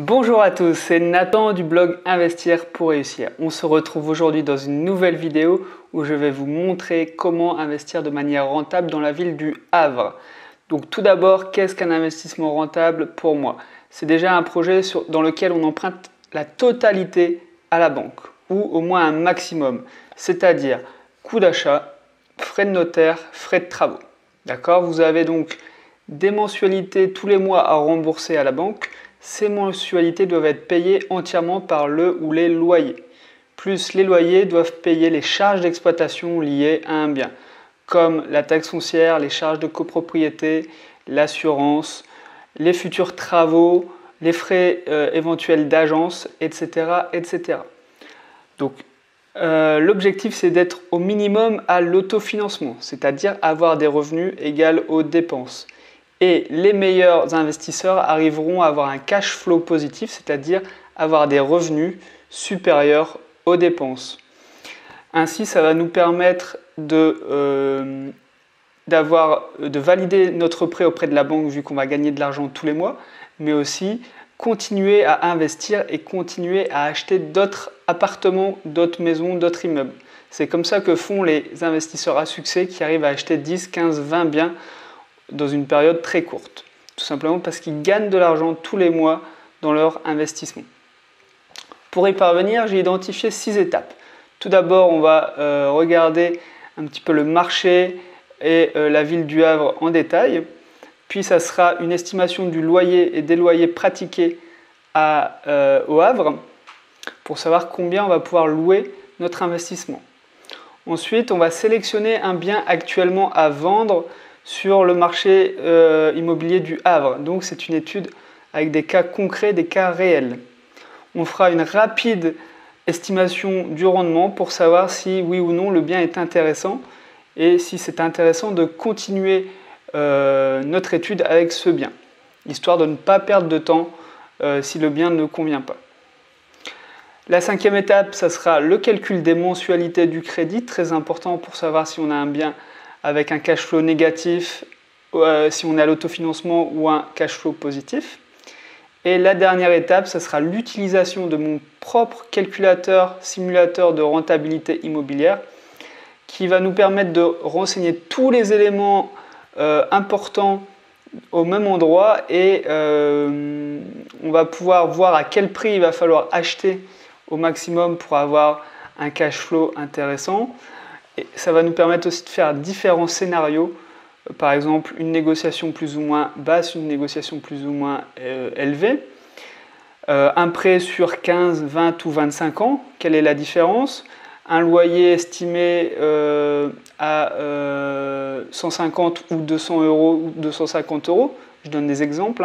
Bonjour à tous, c'est Nathan du blog Investir pour réussir. On se retrouve aujourd'hui dans une nouvelle vidéo où je vais vous montrer comment investir de manière rentable dans la ville du Havre. Donc tout d'abord, qu'est-ce qu'un investissement rentable pour moi? C'est déjà un projet dans lequel on emprunte la totalité à la banque ou au moins un maximum, c'est-à-dire coût d'achat, frais de notaire, frais de travaux. D'accord? Vous avez donc des mensualités tous les mois à rembourser à la banque. Ces mensualités doivent être payées entièrement par le ou les loyers. Plus les loyers doivent payer les charges d'exploitation liées à un bien, comme la taxe foncière, les charges de copropriété, l'assurance, les futurs travaux, les frais éventuels d'agence, etc., etc. Donc, l'objectif, c'est d'être au minimum à l'autofinancement, c'est-à-dire avoir des revenus égaux aux dépenses. Et les meilleurs investisseurs arriveront à avoir un cash flow positif, c'est-à-dire avoir des revenus supérieurs aux dépenses. Ainsi, ça va nous permettre de valider notre prêt auprès de la banque vu qu'on va gagner de l'argent tous les mois, mais aussi continuer à investir et continuer à acheter d'autres appartements, d'autres maisons, d'autres immeubles. C'est comme ça que font les investisseurs à succès qui arrivent à acheter 10, 15, 20 biens dans une période très courte. Tout simplement parce qu'ils gagnent de l'argent tous les mois dans leur investissement. Pour y parvenir, j'ai identifié 6 étapes. Tout d'abord, on va regarder un petit peu le marché et la ville du Havre en détail. Puis, ça sera une estimation du loyer et des loyers pratiqués au Havre pour savoir combien on va pouvoir louer notre investissement. Ensuite, on va sélectionner un bien actuellement à vendre sur le marché immobilier du Havre. Donc c'est une étude avec des cas concrets, des cas réels. On fera une rapide estimation du rendement pour savoir si oui ou non le bien est intéressant et si c'est intéressant de continuer notre étude avec ce bien, histoire de ne pas perdre de temps si le bien ne convient pas. La 5e étape, ça sera le calcul des mensualités du crédit, très important pour savoir si on a un bien avec un cash flow négatif, si on est à l'autofinancement ou un cash flow positif. Et la dernière étape, ce sera l'utilisation de mon propre calculateur simulateur de rentabilité immobilière qui va nous permettre de renseigner tous les éléments importants au même endroit et on va pouvoir voir à quel prix il va falloir acheter au maximum pour avoir un cash flow intéressant. Et ça va nous permettre aussi de faire différents scénarios, par exemple une négociation plus ou moins basse, une négociation plus ou moins élevée, un prêt sur 15, 20 ou 25 ans, quelle est la différence, un loyer estimé à 150 ou 200 euros ou 250 euros, je donne des exemples.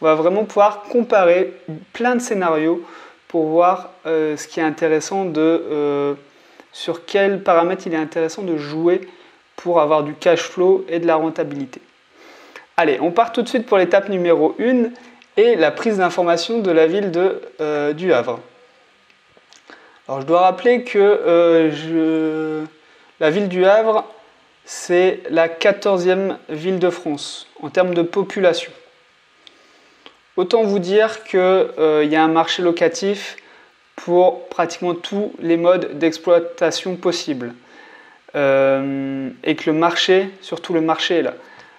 On va vraiment pouvoir comparer plein de scénarios pour voir ce qui est intéressant sur quels paramètres il est intéressant de jouer pour avoir du cash flow et de la rentabilité. Allez, on part tout de suite pour l'étape numéro 1 et la prise d'information de la ville du Havre. Alors je dois rappeler que la ville du Havre, c'est la 14e ville de France en termes de population. Autant vous dire qu'il y a un marché locatif pour pratiquement tous les modes d'exploitation possibles. Et que le marché, surtout le marché est là.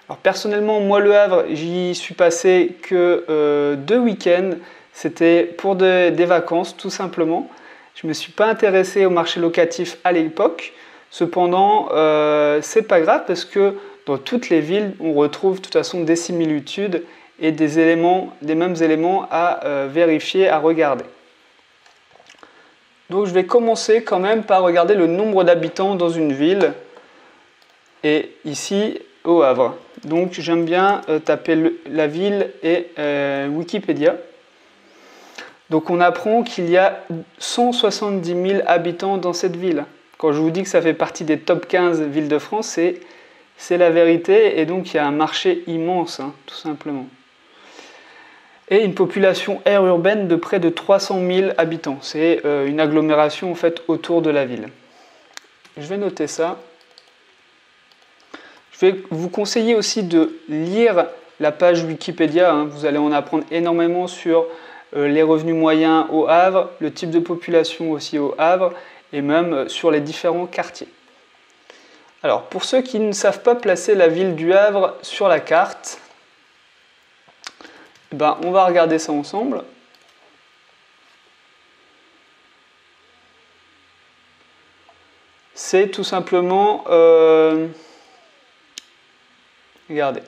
Alors personnellement, moi le Havre, j'y suis passé que 2 week-ends. C'était pour des vacances tout simplement. Je ne me suis pas intéressé au marché locatif à l'époque. Cependant, c'est pas grave parce que dans toutes les villes, on retrouve de toute façon des similitudes et des mêmes éléments à vérifier, à regarder. Donc je vais commencer quand même par regarder le nombre d'habitants dans une ville, et ici au Havre. Donc j'aime bien taper la ville et Wikipédia. Donc on apprend qu'il y a 170 000 habitants dans cette ville. Quand je vous dis que ça fait partie des top 15 villes de France, c'est la vérité, et donc il y a un marché immense, tout simplement. Et une population aire urbaine de près de 300 000 habitants. C'est une agglomération en fait autour de la ville. Je vais noter ça. Je vais vous conseiller aussi de lire la page Wikipédia. Vous allez en apprendre énormément sur les revenus moyens au Havre, le type de population aussi au Havre, et même sur les différents quartiers. Alors, pour ceux qui ne savent pas placer la ville du Havre sur la carte, ben, on va regarder ça ensemble. C'est tout simplement, regardez,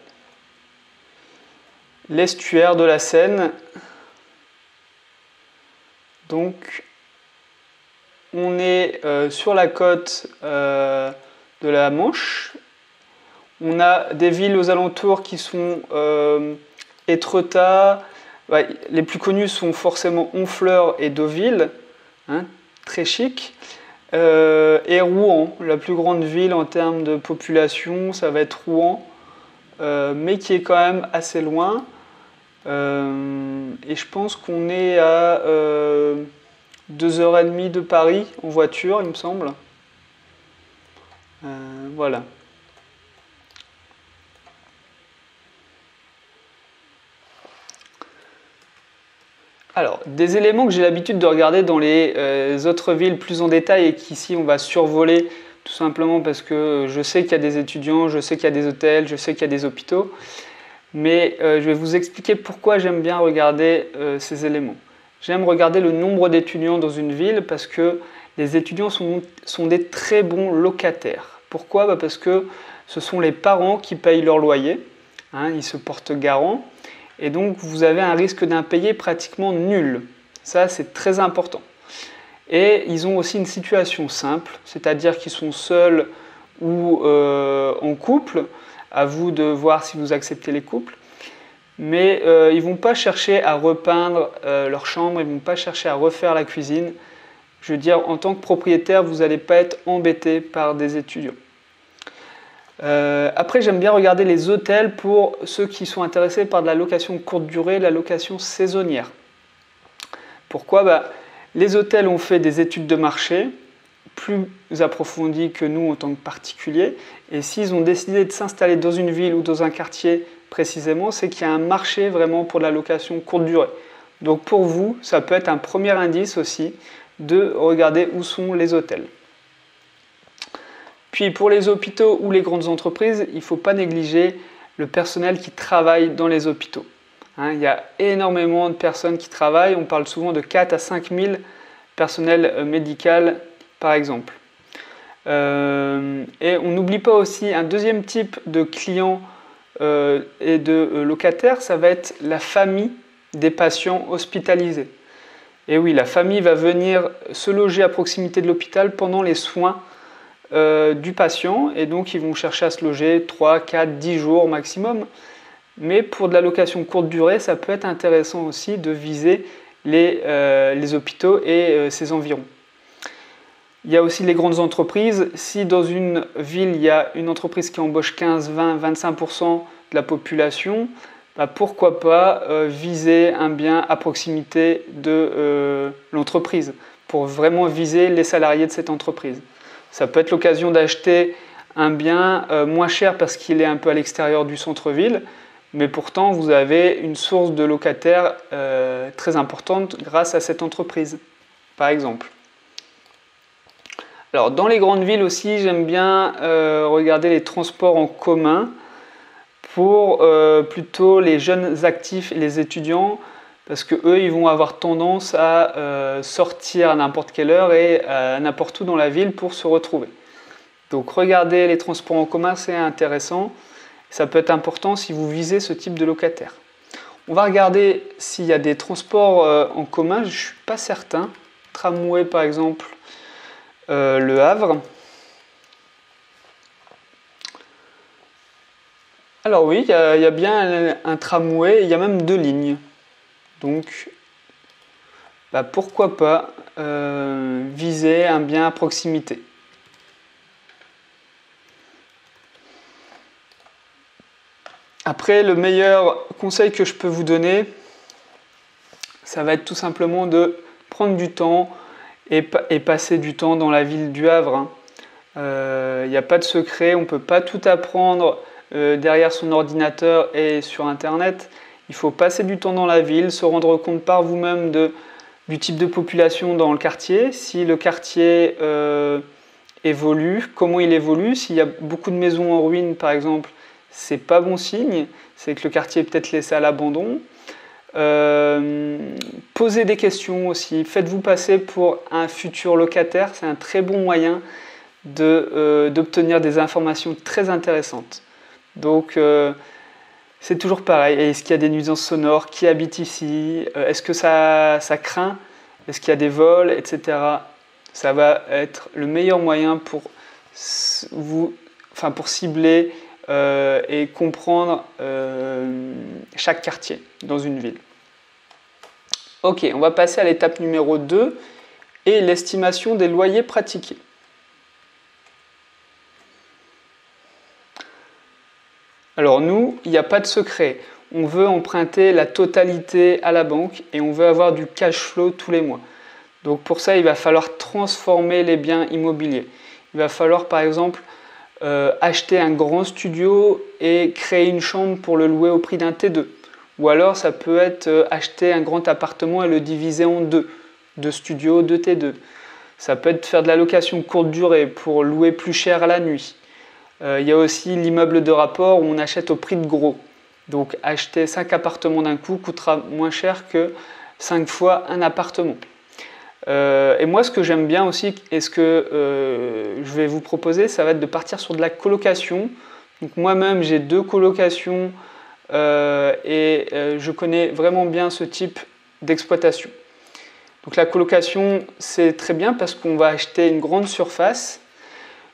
l'estuaire de la Seine. Donc, on est sur la côte de la Manche. On a des villes aux alentours qui sont Étretat. Ouais, les plus connus sont forcément Honfleur et Deauville, hein, très chic. Et Rouen, la plus grande ville en termes de population, ça va être Rouen, mais qui est quand même assez loin. Et je pense qu'on est à 2h30 de Paris en voiture, il me semble. Voilà. Alors, des éléments que j'ai l'habitude de regarder dans les autres villes plus en détail et qu'ici on va survoler tout simplement parce que je sais qu'il y a des étudiants, je sais qu'il y a des hôtels, je sais qu'il y a des hôpitaux, mais je vais vous expliquer pourquoi j'aime bien regarder ces éléments. J'aime regarder le nombre d'étudiants dans une ville parce que les étudiants sont des très bons locataires. Pourquoi? Bah parce que ce sont les parents qui payent leur loyer, hein, ils se portent garant. Et donc, vous avez un risque d'impayé pratiquement nul. Ça, c'est très important. Et ils ont aussi une situation simple, c'est-à-dire qu'ils sont seuls ou en couple. À vous de voir si vous acceptez les couples. Mais ils ne vont pas chercher à repeindre leur chambre, ils ne vont pas chercher à refaire la cuisine. Je veux dire, en tant que propriétaire, vous n'allez pas être embêté par des étudiants. Après, j'aime bien regarder les hôtels pour ceux qui sont intéressés par de la location courte durée, la location saisonnière. Pourquoi? Les hôtels ont fait des études de marché plus approfondies que nous en tant que particuliers, et s'ils ont décidé de s'installer dans une ville ou dans un quartier précisément, c'est qu'il y a un marché vraiment pour de la location courte durée. Donc pour vous, ça peut être un premier indice aussi de regarder où sont les hôtels. Puis pour les hôpitaux ou les grandes entreprises, il ne faut pas négliger le personnel qui travaille dans les hôpitaux. Hein, il y a énormément de personnes qui travaillent, on parle souvent de 4 à 5 000 personnels médicaux par exemple. Et on n'oublie pas aussi un deuxième type de clients et de locataires, ça va être la famille des patients hospitalisés. Et oui, la famille va venir se loger à proximité de l'hôpital pendant les soins du patient, et donc ils vont chercher à se loger 3, 4, 10 jours maximum. Mais pour de la location courte durée, ça peut être intéressant aussi de viser les hôpitaux et ses environs. Il y a aussi les grandes entreprises. Si dans une ville, il y a une entreprise qui embauche 15, 20, 25% de la population, pourquoi pas viser un bien à proximité de l'entreprise pour vraiment viser les salariés de cette entreprise. Ça peut être l'occasion d'acheter un bien moins cher parce qu'il est un peu à l'extérieur du centre-ville, mais pourtant vous avez une source de locataires très importante grâce à cette entreprise, par exemple. Alors dans les grandes villes aussi, j'aime bien regarder les transports en commun pour plutôt les jeunes actifs et les étudiants, parce qu'eux, ils vont avoir tendance à sortir à n'importe quelle heure et à n'importe où dans la ville pour se retrouver. Donc regarder les transports en commun, c'est intéressant. Ça peut être important si vous visez ce type de locataire. On va regarder s'il y a des transports en commun, je ne suis pas certain. Tramway par exemple, Le Havre. Alors oui, il y a bien un tramway, il y a même 2 lignes. Donc, pourquoi pas viser un bien à proximité. Après, le meilleur conseil que je peux vous donner, ça va être tout simplement de prendre du temps et passer du temps dans la ville du Havre. Il n'y a pas de secret, on ne peut pas tout apprendre derrière son ordinateur et sur Internet. Il faut passer du temps dans la ville, se rendre compte par vous-même du type de population dans le quartier, si le quartier évolue, comment il évolue. S'il y a beaucoup de maisons en ruine, par exemple, c'est pas bon signe, c'est que le quartier est peut-être laissé à l'abandon. Posez des questions aussi, faites-vous passer pour un futur locataire, c'est un très bon moyen d'obtenir des informations très intéressantes. Donc c'est toujours pareil, est-ce qu'il y a des nuisances sonores, qui habite ici, est-ce que ça craint, est-ce qu'il y a des vols, etc. Ça va être le meilleur moyen pour cibler et comprendre chaque quartier dans une ville. Ok, on va passer à l'étape numéro 2 et l'estimation des loyers pratiqués. Alors nous, il n'y a pas de secret. On veut emprunter la totalité à la banque et on veut avoir du cash flow tous les mois. Donc pour ça, il va falloir transformer les biens immobiliers. Il va falloir par exemple acheter un grand studio et créer une chambre pour le louer au prix d'un T2. Ou alors ça peut être acheter un grand appartement et le diviser en deux studios, deux T2. Ça peut être faire de la location courte durée pour louer plus cher à la nuit. Il y a aussi l'immeuble de rapport où on achète au prix de gros. Donc acheter 5 appartements d'un coup coûtera moins cher que 5 fois un appartement. Et moi ce que j'aime bien aussi et ce que je vais vous proposer, ça va être de partir sur de la colocation. Donc moi-même j'ai 2 colocations je connais vraiment bien ce type d'exploitation. Donc la colocation c'est très bien parce qu'on va acheter une grande surface.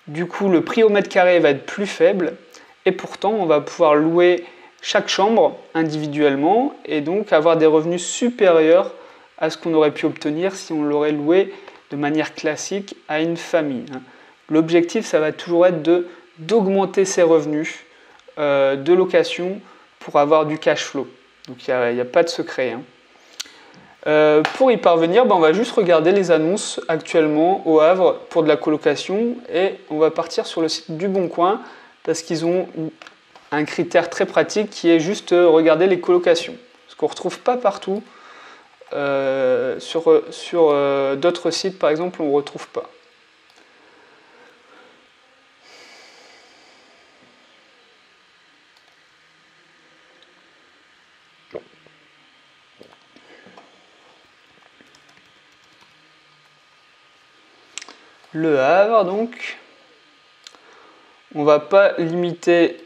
Du coup, le prix au mètre carré va être plus faible et pourtant, on va pouvoir louer chaque chambre individuellement et donc avoir des revenus supérieurs à ce qu'on aurait pu obtenir si on l'aurait loué de manière classique à une famille. L'objectif, ça va toujours être d'augmenter ses revenus de location pour avoir du cash flow. Donc, il n'y a pas de secret. Pour y parvenir, on va juste regarder les annonces actuellement au Havre pour de la colocation et on va partir sur le site du Bon Coin parce qu'ils ont un critère très pratique qui est juste regarder les colocations. Ce qu'on ne retrouve pas partout sur d'autres sites par exemple, on ne retrouve pas. Le Havre, donc, on va pas limiter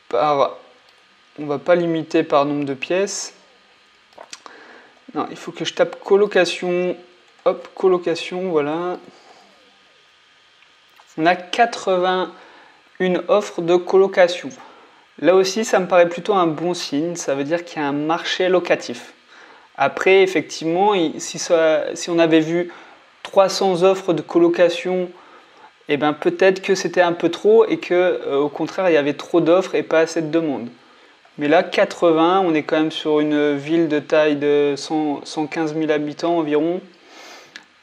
par nombre de pièces. Non, il faut que je tape colocation. Hop, colocation, voilà. On a 81 offres de colocation. Là aussi, ça me paraît plutôt un bon signe. Ça veut dire qu'il y a un marché locatif. Après, effectivement, si on avait vu 300 offres de colocation, eh ben peut-être que c'était un peu trop et que au contraire il y avait trop d'offres et pas assez de demandes. Mais là 80, on est quand même sur une ville de taille de 115 000 habitants environ.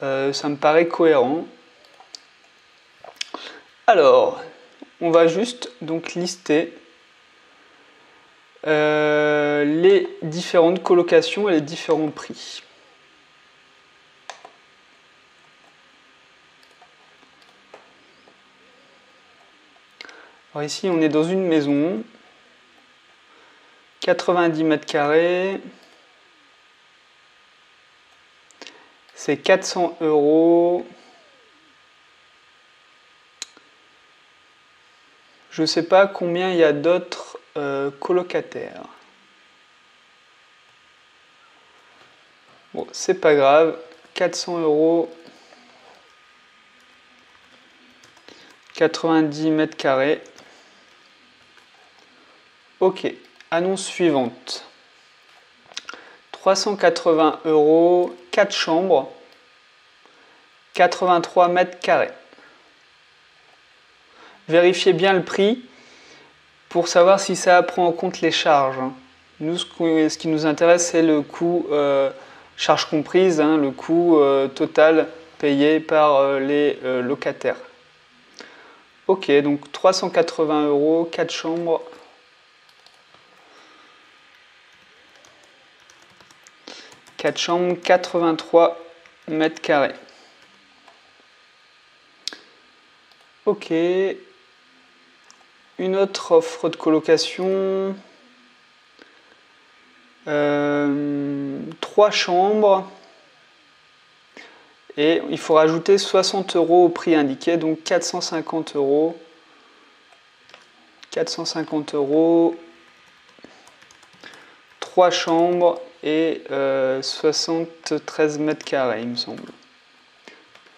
Ça me paraît cohérent. Alors, on va juste donc lister les différentes colocations et les différents prix. Alors ici, on est dans une maison, 90 mètres carrés, c'est 400 €. Je ne sais pas combien il y a d'autres colocataires. Bon, c'est pas grave, 400 €, 90 mètres carrés. Ok, annonce suivante. 380 €, 4 chambres, 83 mètres carrés. Vérifiez bien le prix pour savoir si ça prend en compte les charges. Nous, ce qui nous intéresse, c'est le coût, charges comprises, le coût total payé par les locataires. Ok, donc 380 €, 4 chambres. 4 chambres, 83 mètres carrés. Ok. Une autre offre de colocation. 3 chambres. Et il faut rajouter 60 € au prix indiqué, donc 450 €. 450 €. 3 chambres et 73 mètres carrés, il me semble.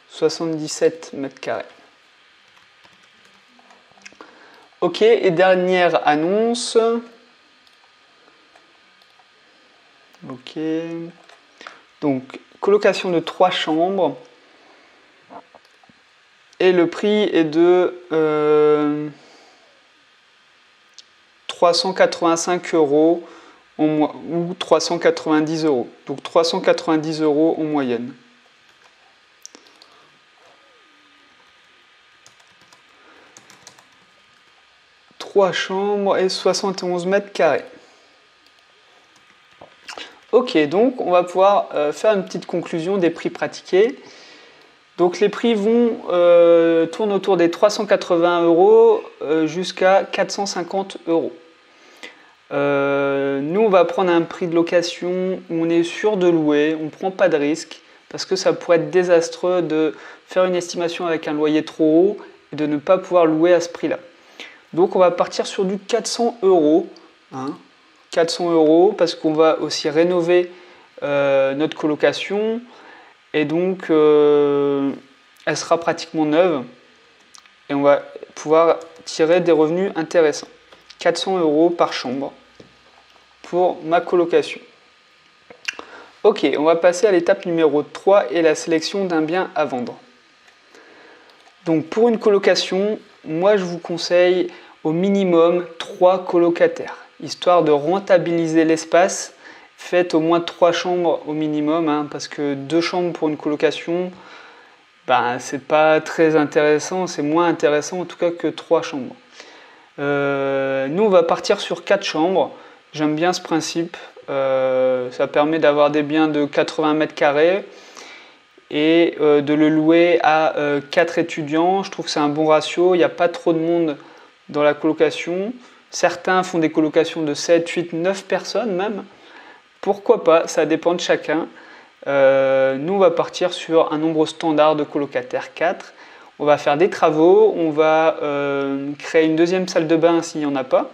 77 mètres carrés. Ok, et dernière annonce. Ok. Donc, colocation de 3 chambres. Et le prix est de 385 € ou 390 €. Donc 390 € en moyenne. Trois chambres et 71 mètres carrés. Ok, donc on va pouvoir faire une petite conclusion des prix pratiqués. Donc les prix tournent autour des 380 € jusqu'à 450 €. Nous, on va prendre un prix de location où on est sûr de louer, on ne prend pas de risque, parce que ça pourrait être désastreux de faire une estimation avec un loyer trop haut et de ne pas pouvoir louer à ce prix-là. Donc on va partir sur du 400 €. 400 € parce qu'on va aussi rénover notre colocation et donc elle sera pratiquement neuve et on va pouvoir tirer des revenus intéressants. 400 € par chambre pour ma colocation. Ok, on va passer à l'étape numéro 3 et la sélection d'un bien à vendre. Donc pour une colocation, moi je vous conseille au minimum 3 colocataires. Histoire de rentabiliser l'espace, faites au moins 3 chambres au minimum, parce que 2 chambres pour une colocation, c'est pas très intéressant, c'est moins intéressant en tout cas que 3 chambres. Nous on va partir sur 4 chambres, j'aime bien ce principe, ça permet d'avoir des biens de 80 mètres carrés et de le louer à 4 étudiants. Je trouve que c'est un bon ratio, il n'y a pas trop de monde dans la colocation. Certains font des colocations de 7, 8, 9 personnes même. Pourquoi pas, ça dépend de chacun. Nous, on va partir sur un nombre standard de colocataires, 4. On va faire des travaux, on va créer une deuxième salle de bain s'il n'y en a pas.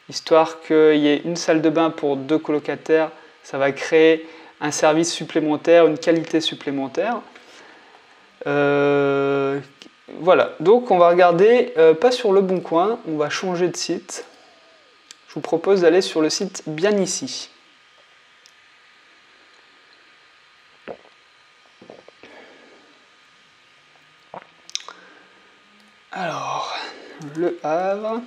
Histoire qu'il y ait une salle de bain pour 2 colocataires, ça va créer un service supplémentaire, une qualité supplémentaire. Voilà, donc on va regarder, pas sur Le Bon Coin, on va changer de site. Je vous propose d'aller sur le site Bien Ici. Alors, Le Havre.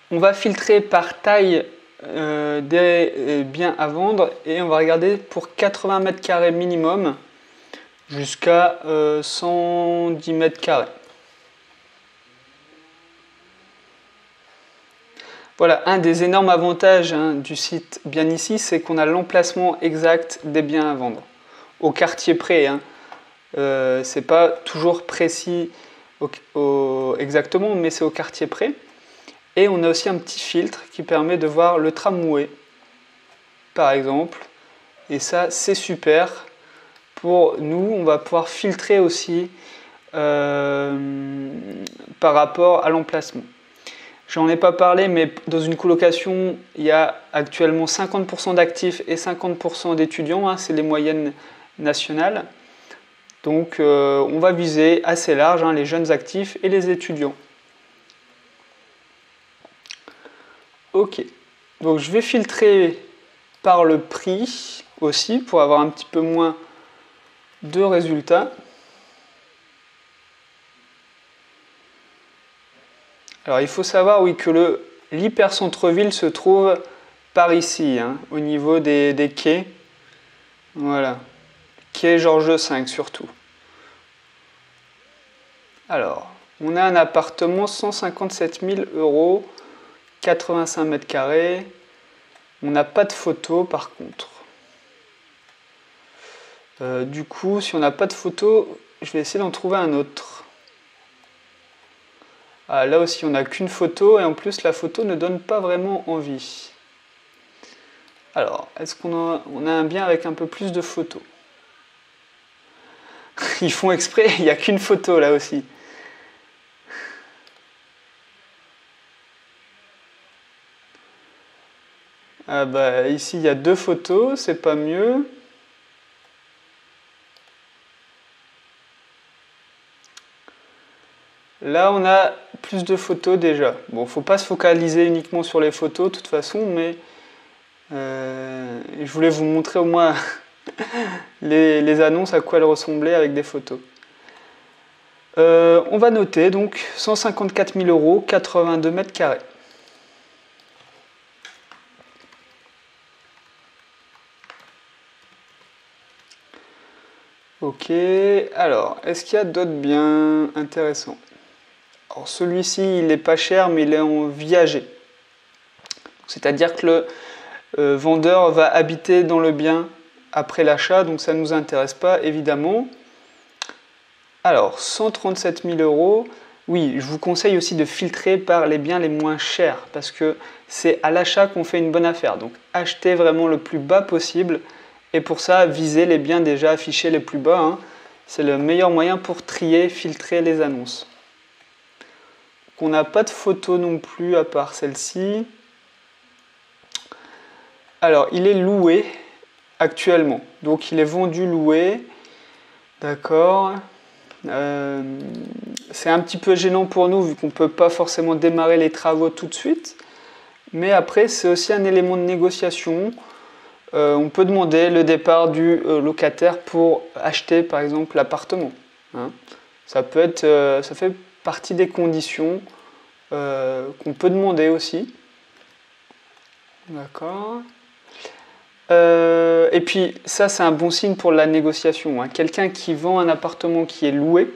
On va filtrer par taille des biens à vendre et on va regarder pour 80 mètres carrés minimum jusqu'à 110 mètres carrés. Voilà, un des énormes avantages du site Bien Ici, c'est qu'on a l'emplacement exact des biens à vendre, au quartier près. C'est pas toujours précis exactement, mais c'est au quartier près. Et on a aussi un petit filtre qui permet de voir le tramway, par exemple. Et ça, c'est super. Pour nous, on va pouvoir filtrer aussi par rapport à l'emplacement. J'en ai pas parlé, mais dans une colocation, il y a actuellement 50% d'actifs et 50% d'étudiants. C'est les moyennes nationales. Donc, on va viser assez large, les jeunes actifs et les étudiants. Ok, donc je vais filtrer par le prix aussi pour avoir un petit peu moins de résultats. Alors il faut savoir que l'hyper-centre-ville se trouve par ici, au niveau des quais. Voilà, quai Georges V surtout. Alors, on a un appartement 157 000 €. 85 mètres carrés. On n'a pas de photo par contre. Du coup, si on n'a pas de photo, je vais essayer d'en trouver un autre. Ah, là aussi, on n'a qu'une photo et en plus, la photo ne donne pas vraiment envie. Alors, est-ce qu'on a un bien avec un peu plus de photos? Ils font exprès, il n'y a qu'une photo là aussi. Ah bah, ici, il y a 2 photos, c'est pas mieux. Là, on a plus de photos déjà. Bon, faut pas se focaliser uniquement sur les photos, de toute façon, mais je voulais vous montrer au moins les annonces, à quoi elles ressemblaient avec des photos. On va noter donc 154 000 €, 82 mètres carrés. Ok, alors, est-ce qu'il y a d'autres biens intéressants? Alors celui-ci, il n'est pas cher, mais il est en viager. C'est-à-dire que le vendeur va habiter dans le bien après l'achat, donc ça ne nous intéresse pas, évidemment. Alors, 137 000 €. Oui, je vous conseille aussi de filtrer par les biens les moins chers, parce que c'est à l'achat qu'on fait une bonne affaire. Donc, achetez vraiment le plus bas possible, et pour ça, visez les biens déjà affichés les plus bas. Hein. C'est le meilleur moyen pour trier, filtrer les annonces. On n'a pas de photo non plus à part celle-ci. Alors, il est loué actuellement. Donc, il est vendu loué. D'accord. C'est un petit peu gênant pour nous vu qu'on ne peut pas forcément démarrer les travaux tout de suite. Mais après, c'est aussi un élément de négociation. On peut demander le départ du locataire pour acheter par exemple l'appartement. Hein. Ça fait partie des conditions qu'on peut demander aussi. D'accord. Et puis ça c'est un bon signe pour la négociation. Hein. Quelqu'un qui vend un appartement qui est loué,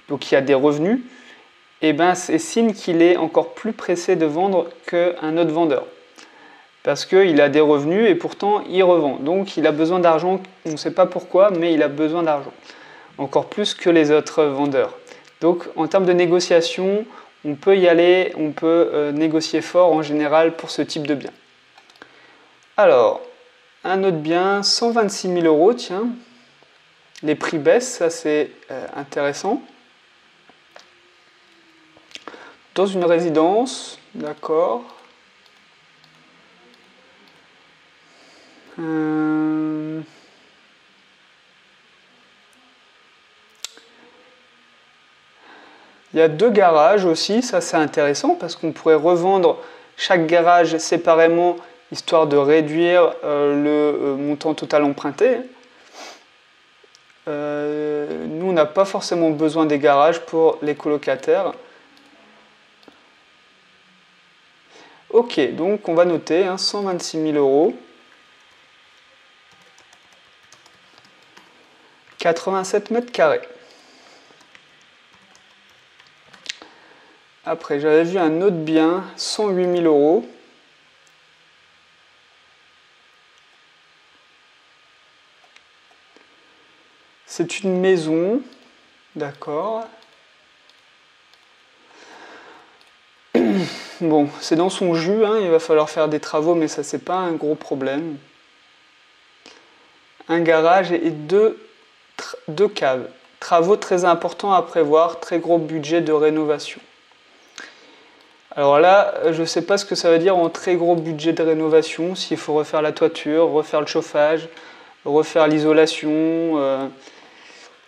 donc qui a des revenus, et ben c'est signe qu'il est encore plus pressé de vendre qu'un autre vendeur. Parce qu'il a des revenus et pourtant il revend. Donc il a besoin d'argent, on ne sait pas pourquoi, mais il a besoin d'argent. Encore plus que les autres vendeurs. Donc en termes de négociation, on peut y aller, on peut négocier fort en général pour ce type de bien. Alors, un autre bien, 126 000 €, tiens. Les prix baissent, ça c'est intéressant. Dans une résidence, d'accord. Il y a 2 garages aussi, ça c'est intéressant parce qu'on pourrait revendre chaque garage séparément histoire de réduire le montant total emprunté. Nous on n'a pas forcément besoin des garages pour les colocataires. Ok, donc on va noter 126 000 €. 87 mètres carrés. Après, j'avais vu un autre bien, 108 000 €. C'est une maison, d'accord. Bon, c'est dans son jus, hein, il va falloir faire des travaux, mais ça c'est pas un gros problème. Un garage et deux caves. Travaux très importants à prévoir, très gros budget de rénovation. Alors là, je ne sais pas ce que ça veut dire en très gros budget de rénovation, s'il faut refaire la toiture, refaire le chauffage, refaire l'isolation.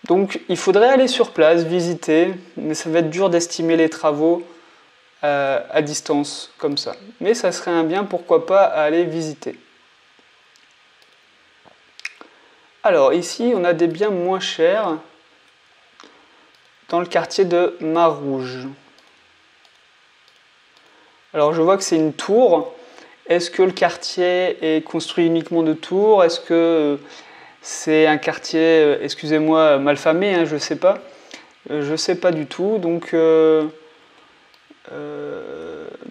Donc il faudrait aller sur place, visiter, mais ça va être dur d'estimer les travaux à distance comme ça. Mais ça serait un bien, pourquoi pas, à aller visiter. Alors ici, on a des biens moins chers dans le quartier de Marouge. Alors je vois que c'est une tour. Est-ce que le quartier est construit uniquement de tours? Est-ce que c'est un quartier, excusez-moi, malfamé, hein, je ne sais pas. Je ne sais pas du tout. Donc,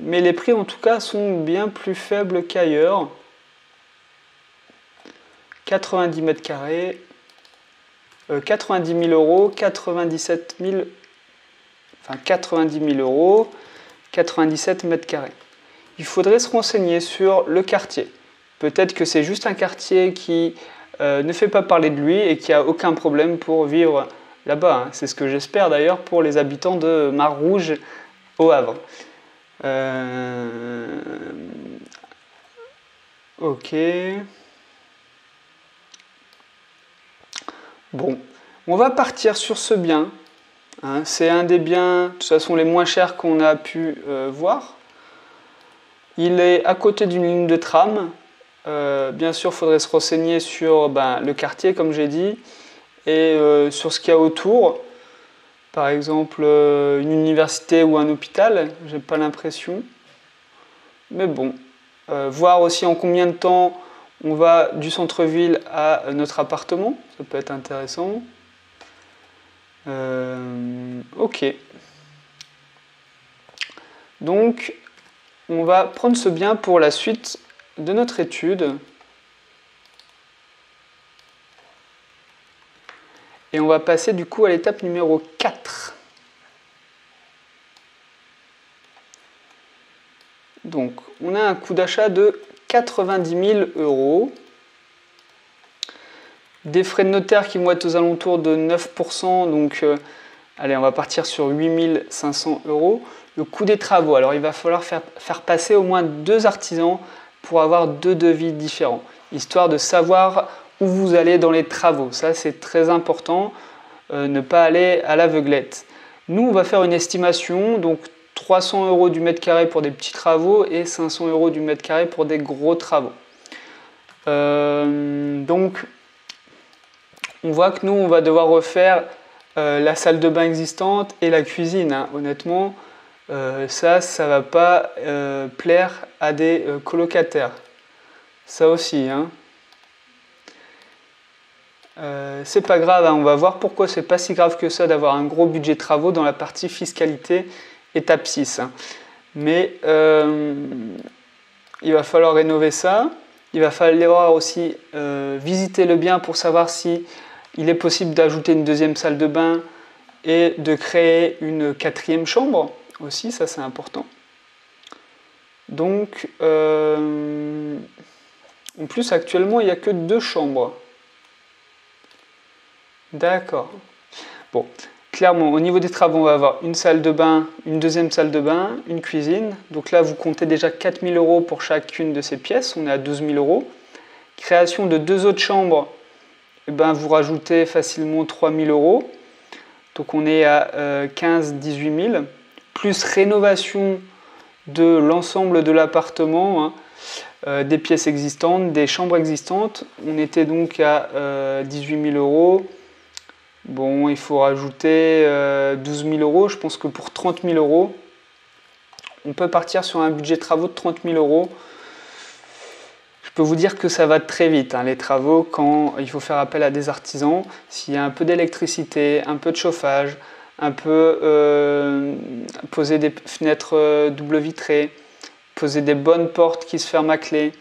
mais les prix en tout cas sont bien plus faibles qu'ailleurs. 90 mètres carrés, 90 000 euros, 97 000, enfin 90 000 euros, 97 mètres carrés. Il faudrait se renseigner sur le quartier. Peut-être que c'est juste un quartier qui ne fait pas parler de lui et qui a aucun problème pour vivre là-bas. Hein. C'est ce que j'espère d'ailleurs pour les habitants de Mar-Rouge au Havre. Ok. Bon, on va partir sur ce bien. Hein. C'est un des biens, de toute façon, les moins chers qu'on a pu voir. Il est à côté d'une ligne de tram. Bien sûr, il faudrait se renseigner sur le quartier, comme j'ai dit, et sur ce qu'il y a autour. Par exemple, une université ou un hôpital, j'ai pas l'impression. Mais bon, voir aussi en combien de temps on va du centre-ville à notre appartement, ça peut être intéressant. Ok. Donc, on va prendre ce bien pour la suite de notre étude. Et on va passer du coup à l'étape numéro 4. Donc, on a un coût d'achat de 90 000 euros. Des frais de notaire qui vont être aux alentours de 9%. Donc, allez, on va partir sur 8 500 euros. Le coût des travaux. Alors, il va falloir faire passer au moins 2 artisans pour avoir 2 devis différents, histoire de savoir où vous allez dans les travaux. Ça, c'est très important, ne pas aller à l'aveuglette. Nous, on va faire une estimation, donc 300 euros du mètre carré pour des petits travaux et 500 euros du mètre carré pour des gros travaux. Donc, on voit que nous, on va devoir refaire la salle de bain existante et la cuisine. Hein. Honnêtement, ça va pas plaire à des colocataires. Ça aussi, hein. C'est pas grave, hein. On va voir pourquoi c'est pas si grave que ça d'avoir un gros budget de travaux dans la partie fiscalité étape 6. Hein. Mais il va falloir rénover ça. Il va falloir aussi visiter le bien pour savoir si il est possible d'ajouter une deuxième salle de bain et de créer une 4e chambre aussi, ça c'est important. Donc, en plus actuellement il n'y a que 2 chambres. D'accord. Bon, clairement au niveau des travaux on va avoir une salle de bain, une deuxième salle de bain, une cuisine. Donc là vous comptez déjà 4 000 euros pour chacune de ces pièces, on est à 12 000 euros. Création de 2 autres chambres, vous rajoutez facilement 3 000 euros. Donc on est à 15-18 000. Plus rénovation de l'ensemble de l'appartement, hein, des pièces existantes, des chambres existantes. On était donc à 18 000 euros. Bon, il faut rajouter 12 000 euros. Je pense que pour 30 000 euros, on peut partir sur un budget de travaux de 30 000 euros. Je peux vous dire que ça va très vite, hein, les travaux, quand il faut faire appel à des artisans. S'il y a un peu d'électricité, un peu de chauffage, un peu poser des fenêtres double vitrées, poser des bonnes portes qui se ferment à clé,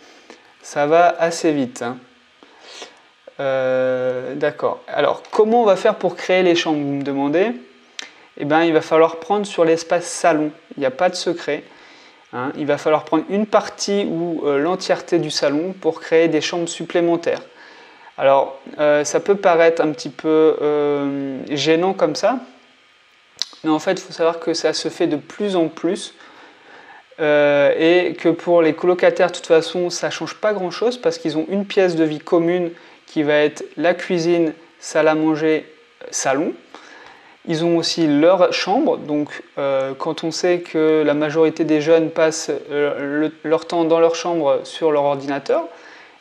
ça va assez vite. Hein. D'accord. Alors, comment on va faire pour créer les chambres, vous me demandez? Eh bien, il va falloir prendre sur l'espace salon. Il n'y a pas de secret. Hein. Il va falloir prendre une partie ou l'entièreté du salon pour créer des chambres supplémentaires. Alors, ça peut paraître un petit peu gênant comme ça, mais en fait, il faut savoir que ça se fait de plus en plus et que pour les colocataires, de toute façon, ça ne change pas grand-chose parce qu'ils ont une pièce de vie commune qui va être la cuisine, salle à manger, salon. Ils ont aussi leur chambre, donc quand on sait que la majorité des jeunes passent leur temps dans leur chambre sur leur ordinateur,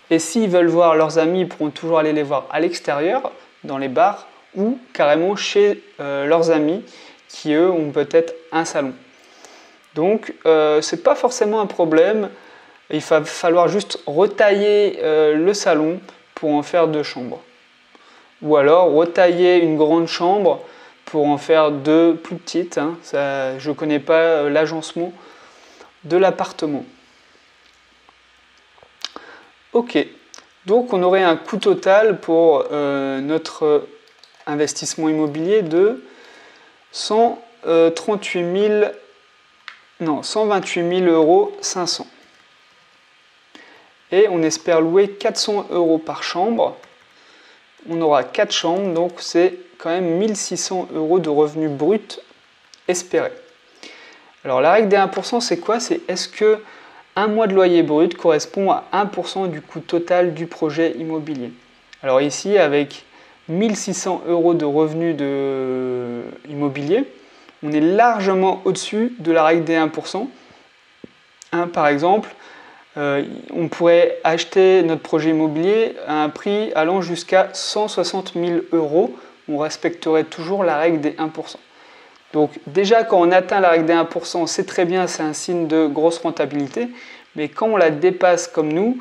et s'ils veulent voir leurs amis, ils pourront toujours aller les voir à l'extérieur, dans les bars, ou carrément chez leurs amis, qui eux ont peut-être un salon. Donc c'est pas forcément un problème, il va falloir juste retailler le salon pour en faire 2 chambres. Ou alors retailler une grande chambre pour en faire 2 plus petites. Hein. Ça, je ne connais pas l'agencement. de l'appartement. Ok, donc on aurait un coût total pour notre investissement immobilier de 128 000, non, 128 000 500 €. Et on espère louer 400 € par chambre. On aura 4 chambres, donc c'est quand même 1600 € de revenus bruts espérés. Alors la règle des 1%, c'est quoi? C'est est-ce que un mois de loyer brut correspond à 1% du coût total du projet immobilier? Alors ici, avec 1600 € de revenus immobilier, on est largement au-dessus de la règle des 1%. Par exemple, on pourrait acheter notre projet immobilier à un prix allant jusqu'à 160 000 €. On respecterait toujours la règle des 1%. Donc déjà, quand on atteint la règle des 1%, c'est très bien, c'est un signe de grosse rentabilité. Mais quand on la dépasse comme nous,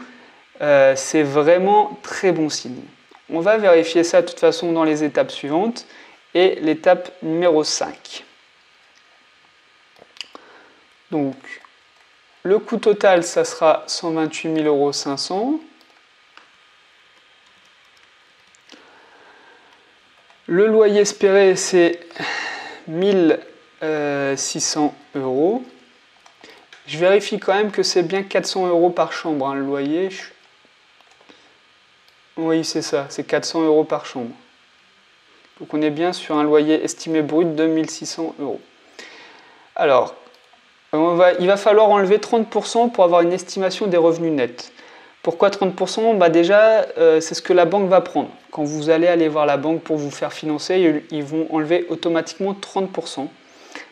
c'est vraiment très bon signe. On va vérifier ça de toute façon dans les étapes suivantes. Et l'étape numéro 5. Donc, le coût total, ça sera 128 000 500 €. Le loyer espéré, c'est 1600 €. Je vérifie quand même que c'est bien 400 € par chambre, hein, le loyer. Oui, c'est ça, c'est 400 € par chambre. Donc on est bien sur un loyer estimé brut de 1600 €. Alors, il va falloir enlever 30% pour avoir une estimation des revenus nets. Pourquoi 30%? Déjà, c'est ce que la banque va prendre. Quand vous allez voir la banque pour vous faire financer, ils vont enlever automatiquement 30%.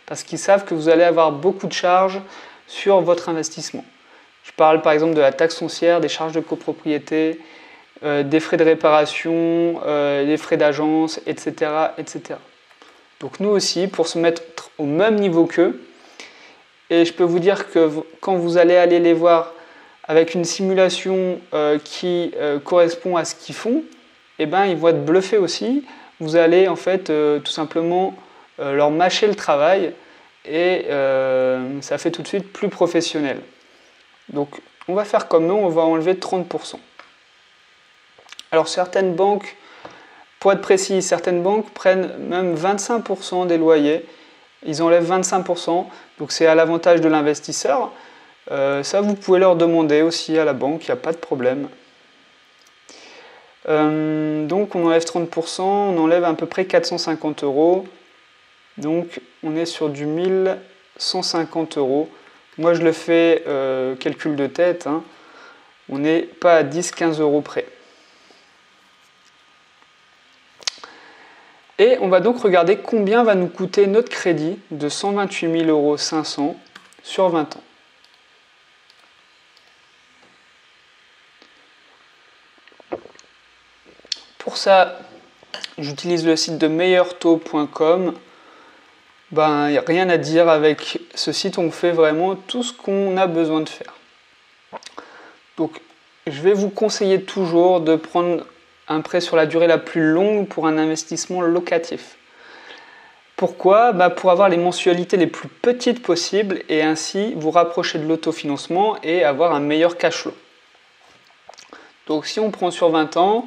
Parce qu'ils savent que vous allez avoir beaucoup de charges sur votre investissement. Je parle par exemple de la taxe foncière, des charges de copropriété, des frais de réparation, des frais d'agence, etc., etc. Donc nous aussi, pour se mettre au même niveau qu'eux, et je peux vous dire que quand vous allez les voir avec une simulation qui correspond à ce qu'ils font, ils vont être bluffés aussi. Vous allez en fait tout simplement leur mâcher le travail et ça fait tout de suite plus professionnel. Donc on va faire comme nous, on va enlever 30%. Alors certaines banques, pour être précis, certaines banques prennent même 25% des loyers. Ils enlèvent 25%, donc c'est à l'avantage de l'investisseur. Ça, vous pouvez leur demander aussi à la banque, il n'y a pas de problème. Donc on enlève 30%, on enlève à peu près 450 €. Donc on est sur du 1150 €. Moi je le fais calcul de tête, hein. On n'est pas à 10-15 € près. Et on va donc regarder combien va nous coûter notre crédit de 128 000 500 € sur 20 ans. Pour ça, j'utilise le site de meilleurtaux.com. Il n'y a rien à dire avec ce site, on fait vraiment tout ce qu'on a besoin de faire. Donc, je vais vous conseiller toujours de prendre un prêt sur la durée la plus longue pour un investissement locatif. Pourquoi? Pour avoir les mensualités les plus petites possibles et ainsi vous rapprocher de l'autofinancement et avoir un meilleur cash flow. Donc si on prend sur 20 ans,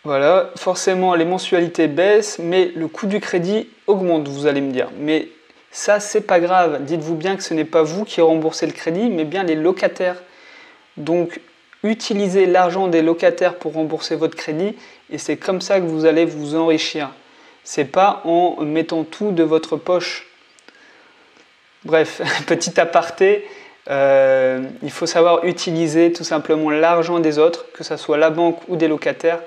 voilà, forcément les mensualités baissent, mais le coût du crédit augmente, vous allez me dire. Mais ça, c'est pas grave. Dites-vous bien que ce n'est pas vous qui remboursez le crédit, mais bien les locataires. Donc, utilisez l'argent des locataires pour rembourser votre crédit et c'est comme ça que vous allez vous enrichir. C'est pas en mettant tout de votre poche. Bref, petit aparté, il faut savoir utiliser tout simplement l'argent des autres, que ce soit la banque ou des locataires,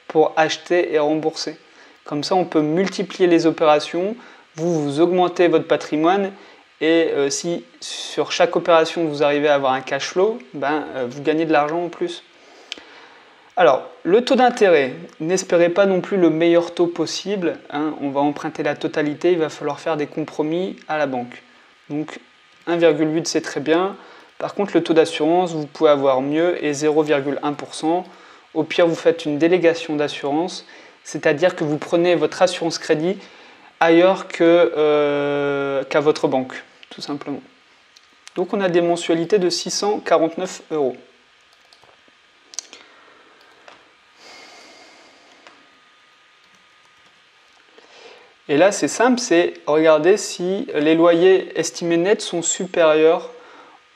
pour acheter et rembourser. Comme ça, on peut multiplier les opérations, vous augmentez votre patrimoine et si sur chaque opération vous arrivez à avoir un cash flow, vous gagnez de l'argent en plus. Alors, le taux d'intérêt, n'espérez pas non plus le meilleur taux possible, hein, on va emprunter la totalité, il va falloir faire des compromis à la banque. Donc 1,8 c'est très bien, par contre le taux d'assurance, vous pouvez avoir mieux et 0,1%. Au pire, vous faites une délégation d'assurance, c'est-à-dire que vous prenez votre assurance crédit ailleurs qu'à votre banque, tout simplement. Donc on a des mensualités de 649 €. Et là c'est simple, c'est regarder si les loyers estimés nets sont supérieurs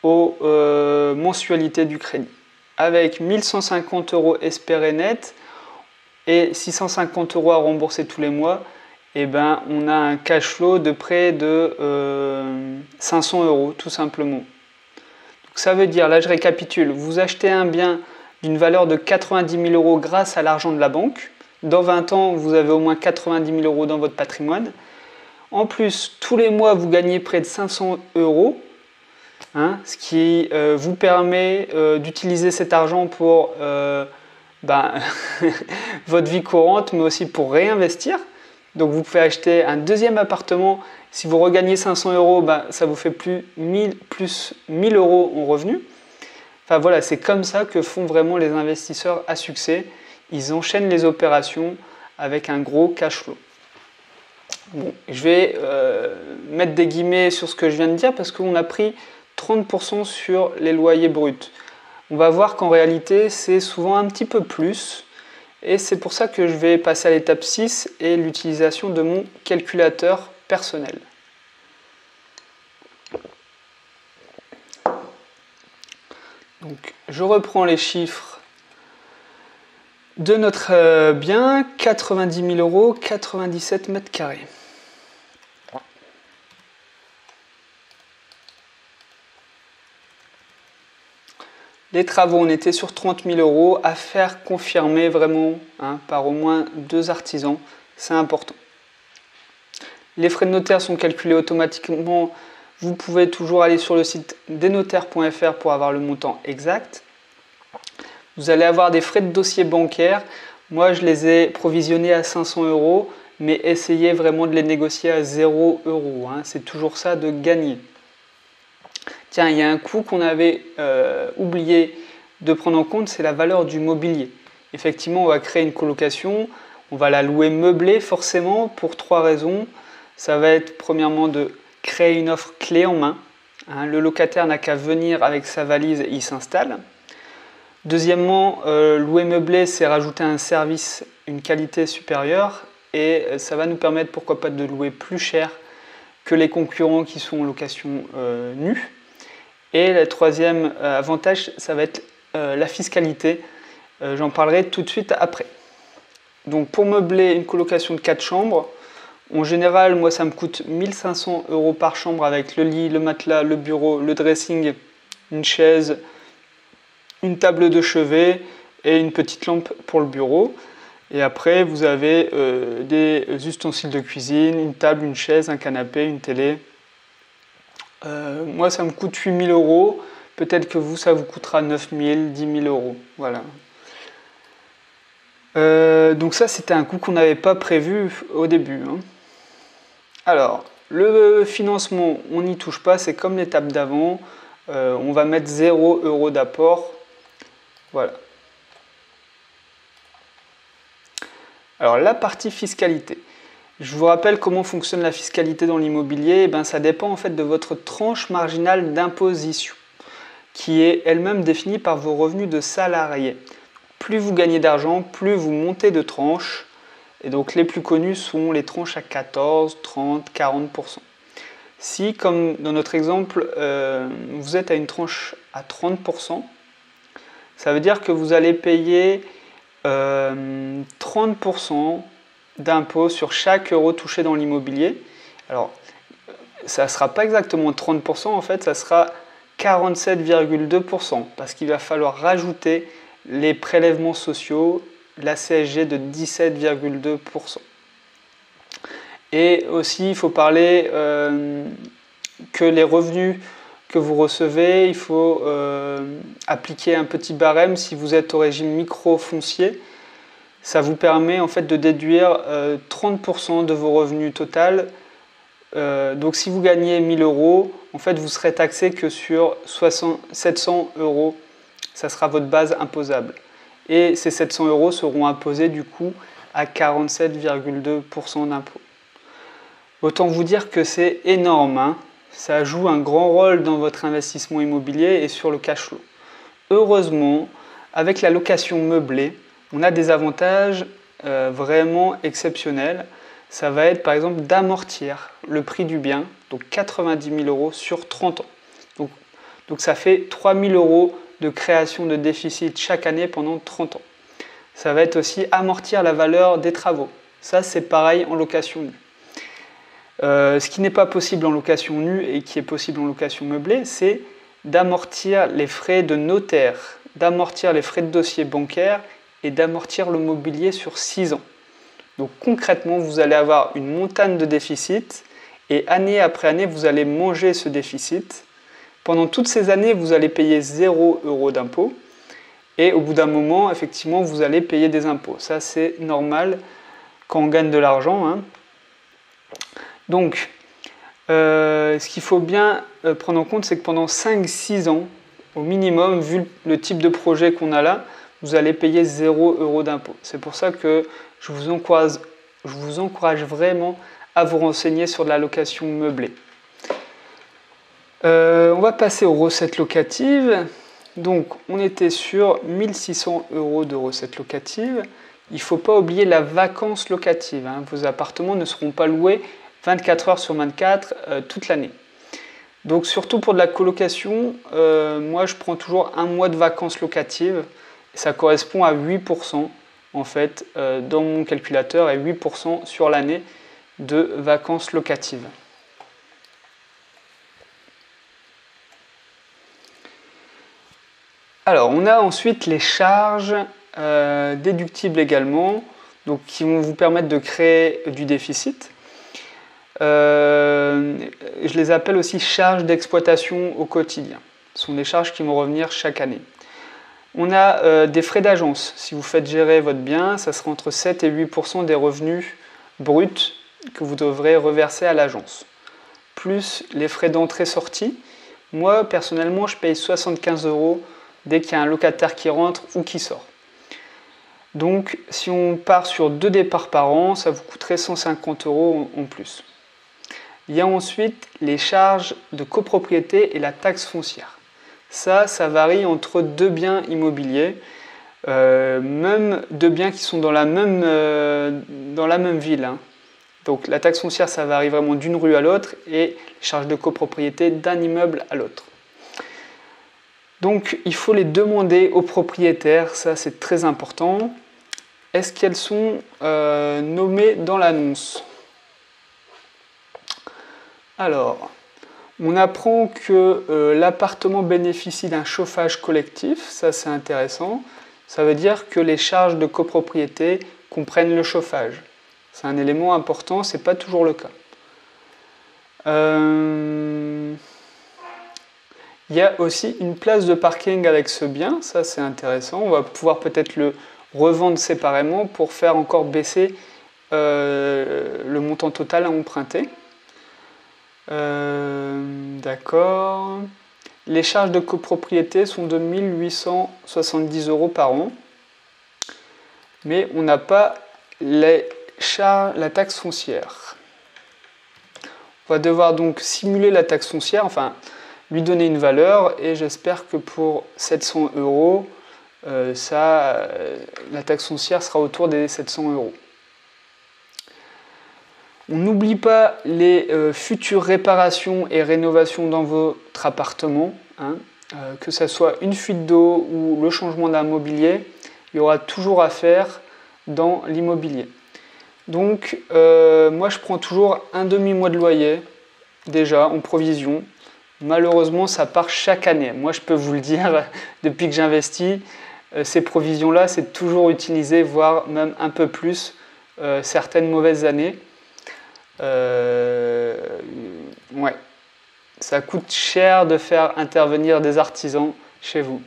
aux mensualités du crédit. Avec 1150 € espérés net et 650 € à rembourser tous les mois, eh ben, on a un cash flow de près de 500 € tout simplement. Donc ça veut dire, là je récapitule, vous achetez un bien d'une valeur de 90 000 € grâce à l'argent de la banque. Dans 20 ans, vous avez au moins 90 000 € dans votre patrimoine. En plus, tous les mois, vous gagnez près de 500 €, hein, ce qui vous permet d'utiliser cet argent pour votre vie courante, mais aussi pour réinvestir. Donc vous pouvez acheter un deuxième appartement. Si vous regagnez 500 €, ça vous fait plus 1000 € en revenus. Enfin voilà, c'est comme ça que font vraiment les investisseurs à succès. Ils enchaînent les opérations avec un gros cash flow. Bon, je vais mettre des guillemets sur ce que je viens de dire parce qu'on a pris 30% sur les loyers bruts. On va voir qu'en réalité, c'est souvent un petit peu plus. Et c'est pour ça que je vais passer à l'étape 6 et l'utilisation de mon calculateur personnel. Donc, je reprends les chiffres de notre bien, 90 000 €, 97 mètres carrés. Les travaux, on était sur 30 000 € à faire confirmer vraiment par au moins 2 artisans, c'est important. Les frais de notaire sont calculés automatiquement. Vous pouvez toujours aller sur le site desnotaires.fr pour avoir le montant exact. Vous allez avoir des frais de dossier bancaire. Moi, je les ai provisionnés à 500 €, mais essayez vraiment de les négocier à 0 €. C'est toujours ça de gagner. Tiens, il y a un coût qu'on avait oublié de prendre en compte, c'est la valeur du mobilier. Effectivement, on va créer une colocation, on va la louer meublée forcément pour 3 raisons. Ça va être premièrement de créer une offre clé en main. Le locataire n'a qu'à venir avec sa valise et il s'installe. Deuxièmement, louer meublé, c'est rajouter un service, une qualité supérieure et ça va nous permettre, pourquoi pas, de louer plus cher que les concurrents qui sont en location nue. Et le troisième avantage, ça va être la fiscalité. J'en parlerai tout de suite après. Donc pour meubler une colocation de 4 chambres, en général, moi ça me coûte 1500 € par chambre avec le lit, le matelas, le bureau, le dressing, une chaise, une table de chevet et une petite lampe pour le bureau. Et après, vous avez des ustensiles de cuisine, une table, une chaise, un canapé, une télé. Moi, ça me coûte 8 000 €. Peut-être que vous, ça vous coûtera 9 000, 10 000 €. Voilà. Donc ça, c'était un coût qu'on n'avait pas prévu au début. Alors, le financement, on n'y touche pas. C'est comme l'étape d'avant. On va mettre 0 € d'apport. Voilà. Alors, la partie fiscalité. Je vous rappelle comment fonctionne la fiscalité dans l'immobilier. Ça dépend en fait de votre tranche marginale d'imposition, qui est elle-même définie par vos revenus de salarié. Plus vous gagnez d'argent, plus vous montez de tranches. Et donc les plus connus sont les tranches à 14, 30, 40%. Si, comme dans notre exemple, vous êtes à une tranche à 30%, ça veut dire que vous allez payer 30% d'impôt sur chaque euro touché dans l'immobilier. Alors, ça ne sera pas exactement 30%, en fait, ça sera 47,2%, parce qu'il va falloir rajouter les prélèvements sociaux, la CSG de 17,2%. Et aussi, il faut parler que les revenus que vous recevez, il faut appliquer un petit barème si vous êtes au régime micro-foncier. Ça vous permet en fait de déduire 30% de vos revenus total. Donc si vous gagnez 1000 €, en fait vous serez taxé que sur 700 €. Ça sera votre base imposable. Et ces 700 € seront imposés du coup à 47,2% d'impôt. Autant vous dire que c'est énorme. ça joue un grand rôle dans votre investissement immobilier et sur le cash flow. Heureusement, avec la location meublée, on a des avantages vraiment exceptionnels. Ça va être par exemple d'amortir le prix du bien, donc 90 000 euros sur 30 ans. Donc ça fait 3 000 euros de création de déficit chaque année pendant 30 ans. Ça va être aussi amortir la valeur des travaux. Ça, c'est pareil en location nue. Ce qui n'est pas possible en location nue et qui est possible en location meublée, c'est d'amortir les frais de notaire, d'amortir les frais de dossier bancaire et d'amortir le mobilier sur 6 ans. Donc concrètement, vous allez avoir une montagne de déficit et année après année, vous allez manger ce déficit. Pendant toutes ces années, vous allez payer 0 € d'impôt et au bout d'un moment, effectivement, vous allez payer des impôts. Ça, c'est normal quand on gagne de l'argent, hein. Donc, ce qu'il faut bien prendre en compte, c'est que pendant 5-6 ans, au minimum, vu le type de projet qu'on a là, vous allez payer 0 € d'impôt. C'est pour ça que je vous encourage vraiment à vous renseigner sur de la location meublée. On va passer aux recettes locatives. Donc, on était sur 1 600 € de recettes locatives. Il ne faut pas oublier la vacance locative, hein. Vos appartements ne seront pas loués 24 heures sur 24 toute l'année. Donc surtout pour de la colocation, moi je prends toujours un mois de vacances locatives. Ça correspond à 8% en fait dans mon calculateur et 8% sur l'année de vacances locatives. Alors on a ensuite les charges déductibles également, donc qui vont vous permettre de créer du déficit. Je les appelle aussi charges d'exploitation au quotidien. Ce sont des charges qui vont revenir chaque année. On a des frais d'agence. Si vous faites gérer votre bien, ça sera entre 7 et 8% des revenus bruts que vous devrez reverser à l'agence. Plus les frais d'entrée-sortie. Moi, personnellement, je paye 75 € dès qu'il y a un locataire qui rentre ou qui sort. Donc, si on part sur 2 départs par an, ça vous coûterait 150 € en plus. Il y a ensuite les charges de copropriété et la taxe foncière. Ça varie entre 2 biens immobiliers, même 2 biens qui sont dans la même ville, hein. Donc la taxe foncière, ça varie vraiment d'une rue à l'autre et les charges de copropriété d'un immeuble à l'autre. Donc il faut les demander aux propriétaires, ça c'est très important. Est-ce qu'elles sont nommées dans l'annonce ? Alors, on apprend que l'appartement bénéficie d'un chauffage collectif, ça c'est intéressant. Ça veut dire que les charges de copropriété comprennent le chauffage. C'est un élément important, ce n'est pas toujours le cas. Il y a aussi une place de parking avec ce bien, ça c'est intéressant. On va pouvoir peut-être le revendre séparément pour faire encore baisser le montant total à emprunter. D'accord. Les charges de copropriété sont de 1 870 € par an. Mais on n'a pas la taxe foncière. On va devoir donc simuler la taxe foncière, enfin lui donner une valeur, et j'espère que pour 700 €, la taxe foncière sera autour des 700 €. On n'oublie pas les futures réparations et rénovations dans votre appartement, hein, que ce soit une fuite d'eau ou le changement d'un mobilier, il y aura toujours à faire dans l'immobilier. Donc moi je prends toujours un demi-mois de loyer déjà en provision. Malheureusement ça part chaque année. Moi je peux vous le dire, depuis que j'investis, ces provisions-là c'est toujours utilisé, voire même un peu plus certaines mauvaises années. Ouais, ça coûte cher de faire intervenir des artisans chez vous.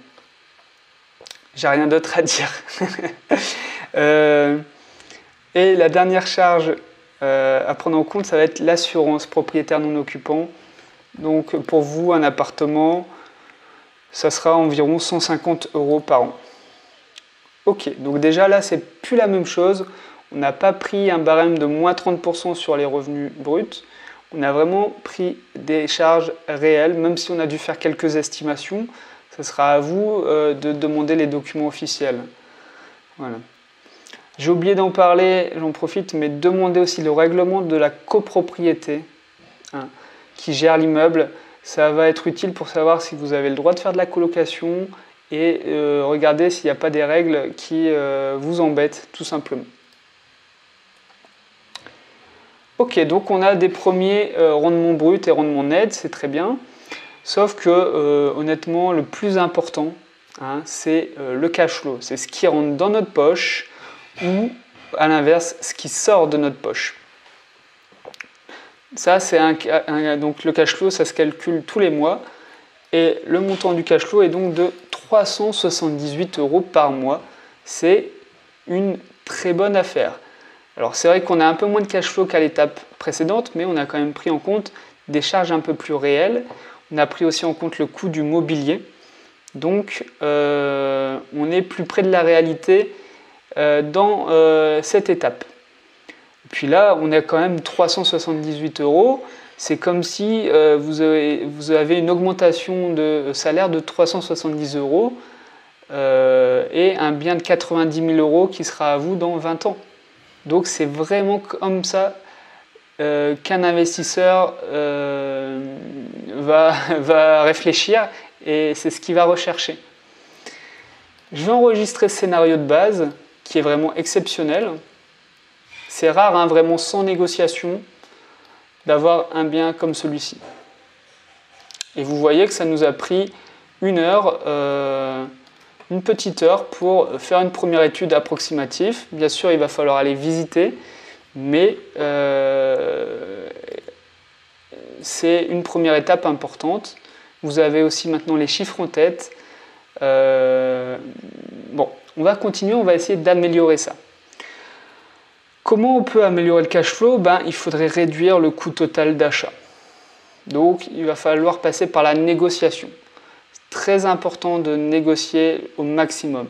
J'ai rien d'autre à dire. Et la dernière charge à prendre en compte, ça va être l'assurance propriétaire non occupant. Donc pour vous, un appartement, ça sera environ 150 € par an. Ok, donc déjà là, c'est plus la même chose. On n'a pas pris un barème de moins 30% sur les revenus bruts. On a vraiment pris des charges réelles, même si on a dû faire quelques estimations. Ce sera à vous de demander les documents officiels. Voilà. J'ai oublié d'en parler, j'en profite, mais demandez aussi le règlement de la copropriété qui gère l'immeuble. Ça va être utile pour savoir si vous avez le droit de faire de la colocation et regarder s'il n'y a pas des règles qui vous embêtent, tout simplement. Ok, donc on a des premiers rendements bruts et rendements nets, c'est très bien. Sauf que, honnêtement, le plus important, c'est le cash flow. C'est ce qui rentre dans notre poche ou, à l'inverse, ce qui sort de notre poche. Ça, c'est donc le cash flow, ça se calcule tous les mois. Et le montant du cash flow est donc de 378 € par mois. C'est une très bonne affaire. Alors c'est vrai qu'on a un peu moins de cash flow qu'à l'étape précédente, mais on a quand même pris en compte des charges un peu plus réelles. On a pris aussi en compte le coût du mobilier. Donc on est plus près de la réalité dans cette étape. Et puis là, on a quand même 378 €. C'est comme si vous avez une augmentation de salaire de 370 € et un bien de 90 000 € qui sera à vous dans 20 ans. Donc c'est vraiment comme ça qu'un investisseur va réfléchir et c'est ce qu'il va rechercher. Je vais enregistrer ce scénario de base qui est vraiment exceptionnel. C'est rare, vraiment sans négociation, d'avoir un bien comme celui-ci. Et vous voyez que ça nous a pris une petite heure pour faire une première étude approximative. Bien sûr, il va falloir aller visiter, mais c'est une première étape importante. Vous avez aussi maintenant les chiffres en tête. Bon, on va continuer, on va essayer d'améliorer ça. Comment on peut améliorer le cash flow? Il faudrait réduire le coût total d'achat. Donc, il va falloir passer par la négociation. Très important de négocier au maximum.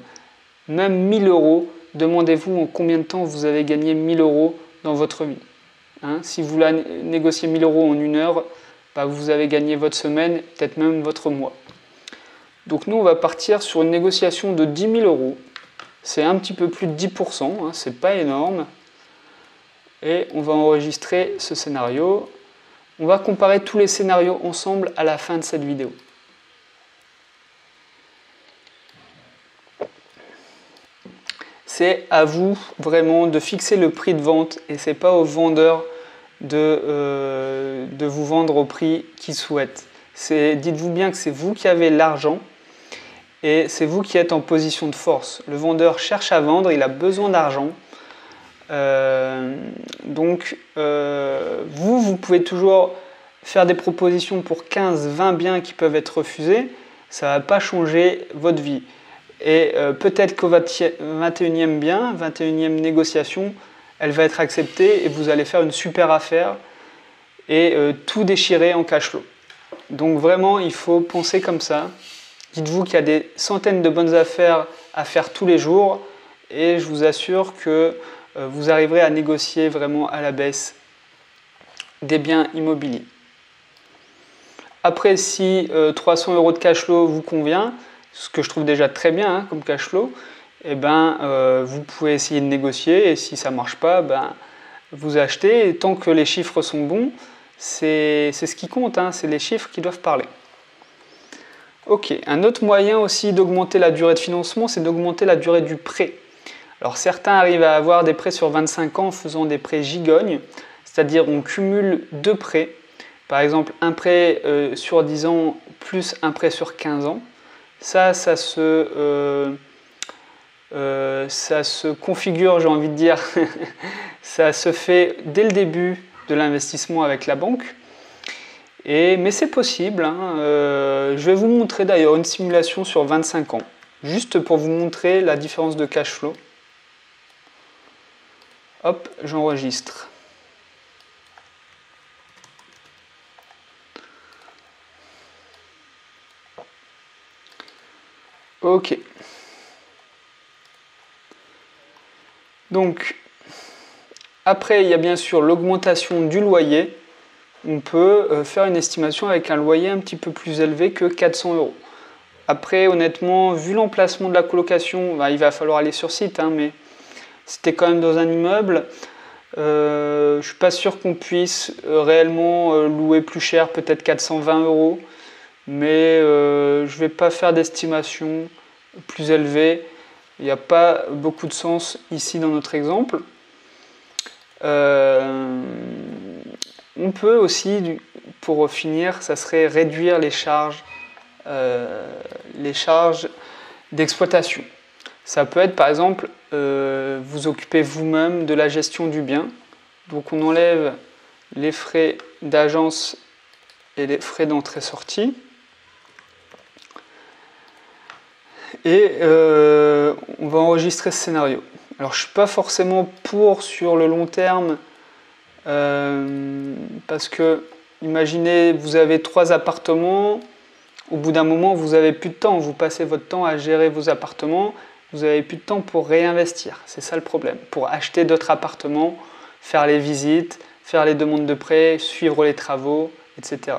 Même 1000 €, demandez-vous en combien de temps vous avez gagné 1000 € dans votre vie. Si vous négociez 1000 € en une heure, vous avez gagné votre semaine, peut-être même votre mois. Donc nous, on va partir sur une négociation de 10 000 €. C'est un petit peu plus de 10%, c'est pas énorme. Et on va enregistrer ce scénario. On va comparer tous les scénarios ensemble à la fin de cette vidéo. C'est à vous vraiment de fixer le prix de vente et c'est pas au vendeur de vous vendre au prix qu'il souhaite. Dites-vous bien que c'est vous qui avez l'argent et c'est vous qui êtes en position de force. Le vendeur cherche à vendre, il a besoin d'argent. Donc vous pouvez toujours faire des propositions pour 15-20 biens qui peuvent être refusés. Ça ne va pas changer votre vie. Et peut-être qu'au 21e bien, 21e négociation, elle va être acceptée et vous allez faire une super affaire et tout déchirer en cash flow. Donc vraiment, il faut penser comme ça. Dites-vous qu'il y a des centaines de bonnes affaires à faire tous les jours et je vous assure que vous arriverez à négocier vraiment à la baisse des biens immobiliers. Après, si 300 € de cash flow vous convient, ce que je trouve déjà très bien comme cash flow, vous pouvez essayer de négocier et si ça ne marche pas, vous achetez. Et tant que les chiffres sont bons, c'est ce qui compte, c'est les chiffres qui doivent parler. Ok, un autre moyen aussi d'augmenter la durée de financement, c'est d'augmenter la durée du prêt. Alors certains arrivent à avoir des prêts sur 25 ans en faisant des prêts gigognes, c'est-à-dire on cumule deux prêts, par exemple un prêt sur 10 ans plus un prêt sur 15 ans. Ça se configure, j'ai envie de dire, ça se fait dès le début de l'investissement avec la banque. Mais c'est possible, je vais vous montrer d'ailleurs une simulation sur 25 ans, juste pour vous montrer la différence de cash flow. Hop, j'enregistre. Ok. Donc, après, il y a bien sûr l'augmentation du loyer. on peut faire une estimation avec un loyer un petit peu plus élevé que 400 euros. Après, honnêtement, vu l'emplacement de la colocation, bah, il va falloir aller sur site, hein, mais c'était quand même dans un immeuble. Je ne suis pas sûr qu'on puisse réellement louer plus cher, peut-être 420 euros, mais je ne vais pas faire d'estimation plus élevée. Il n'y a pas beaucoup de sens ici dans notre exemple. On peut aussi, pour finir, ça serait réduire les charges d'exploitation. Ça peut être par exemple, vous occupez vous-même de la gestion du bien. Donc on enlève les frais d'agence et les frais d'entrée-sortie. Et on va enregistrer ce scénario. Alors je ne suis pas forcément pour sur le long terme, parce que imaginez vous avez 3 appartements, au bout d'un moment vous n'avez plus de temps, vous passez votre temps à gérer vos appartements, vous n'avez plus de temps pour réinvestir, c'est ça le problème, pour acheter d'autres appartements, faire les visites, faire les demandes de prêt, suivre les travaux, etc.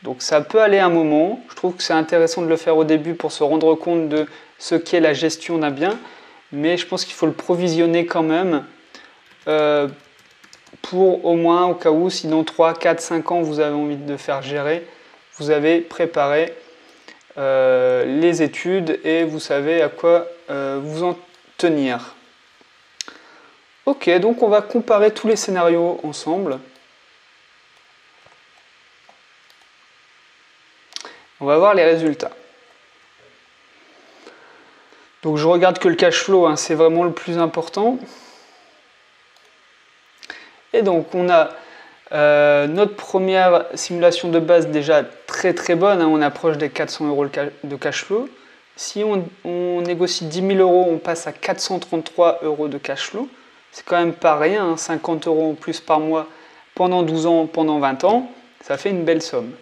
Donc ça peut aller un moment, je trouve que c'est intéressant de le faire au début pour se rendre compte de ce qu'est la gestion d'un bien, mais je pense qu'il faut le provisionner quand même pour au moins au cas où, si dans 3, 4, 5 ans vous avez envie de faire gérer, vous avez préparé les études et vous savez à quoi vous en tenir. Ok, donc on va comparer tous les scénarios ensemble. On va voir les résultats. Donc je regarde que le cash flow, hein, c'est vraiment le plus important. Et donc on a notre première simulation de base déjà très très bonne, hein, on approche des 400 euros de cash flow. Si on négocie 10 000 euros, on passe à 433 euros de cash flow. C'est quand même pas rien, hein, 50 euros en plus par mois pendant 12 ans, pendant 20 ans, ça fait une belle somme.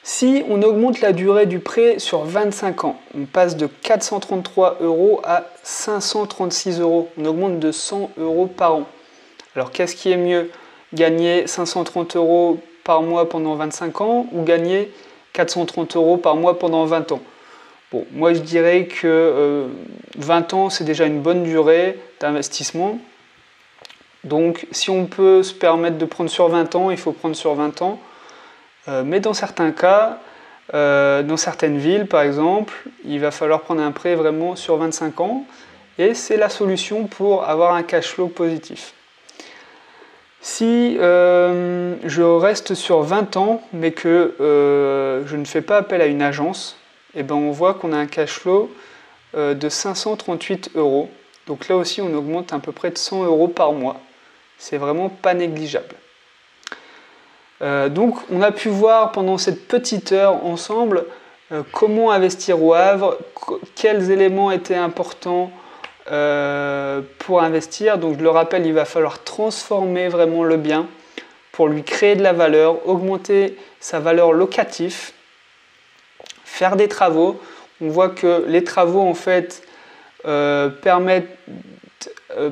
Si on augmente la durée du prêt sur 25 ans, on passe de 433 euros à 536 euros. On augmente de 100 euros par an. Alors qu'est-ce qui est mieux? Gagner 530 euros par mois pendant 25 ans ou gagner 430 euros par mois pendant 20 ans? Bon, moi je dirais que 20 ans c'est déjà une bonne durée d'investissement. Donc si on peut se permettre de prendre sur 20 ans, il faut prendre sur 20 ans. Mais dans certains cas, dans certaines villes par exemple, il va falloir prendre un prêt vraiment sur 25 ans et c'est la solution pour avoir un cash flow positif. Si je reste sur 20 ans mais que je ne fais pas appel à une agence, eh ben on voit qu'on a un cash flow de 538 euros. Donc là aussi on augmente à peu près de 100 euros par mois. C'est vraiment pas négligeable. Donc on a pu voir pendant cette petite heure ensemble comment investir au Havre, quels éléments étaient importants pour investir. Donc je le rappelle, il va falloir transformer vraiment le bien pour lui créer de la valeur, augmenter sa valeur locative, faire des travaux. On voit que les travaux en fait permettent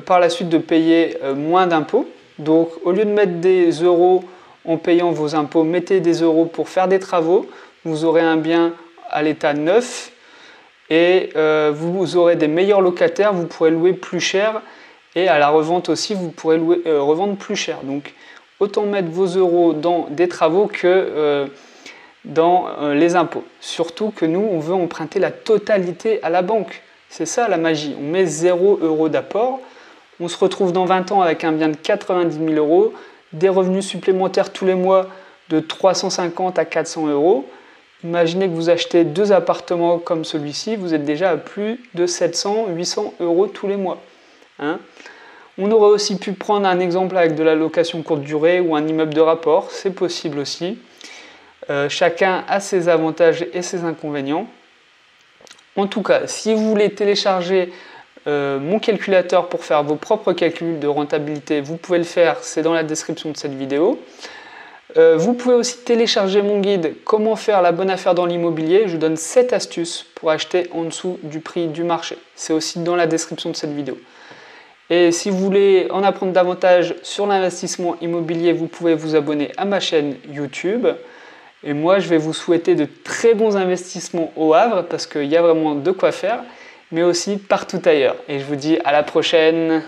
par la suite de payer moins d'impôts. Donc au lieu de mettre des euros en payant vos impôts, mettez des euros pour faire des travaux, vous aurez un bien à l'état neuf et vous aurez des meilleurs locataires, vous pourrez louer plus cher et à la revente aussi vous pourrez revendre plus cher. Donc autant mettre vos euros dans des travaux que dans les impôts. Surtout que nous on veut emprunter la totalité à la banque. C'est ça la magie, on met 0 euros d'apport, on se retrouve dans 20 ans avec un bien de 90 000 euros, des revenus supplémentaires tous les mois de 350 à 400 euros. Imaginez que vous achetez 2 appartements comme celui-ci, vous êtes déjà à plus de 700, 800 euros tous les mois. Hein? On aurait aussi pu prendre un exemple avec de la location courte durée ou un immeuble de rapport, c'est possible aussi. Chacun a ses avantages et ses inconvénients. En tout cas, si vous voulez télécharger mon calculateur pour faire vos propres calculs de rentabilité, vous pouvez le faire, c'est dans la description de cette vidéo. Vous pouvez aussi télécharger mon guide « Comment faire la bonne affaire dans l'immobilier ». Je donne 7 astuces pour acheter en dessous du prix du marché. C'est aussi dans la description de cette vidéo. Et si vous voulez en apprendre davantage sur l'investissement immobilier, vous pouvez vous abonner à ma chaîne YouTube. Et moi, je vais vous souhaiter de très bons investissements au Havre parce qu'il y a vraiment de quoi faire, mais aussi partout ailleurs. Et je vous dis à la prochaine.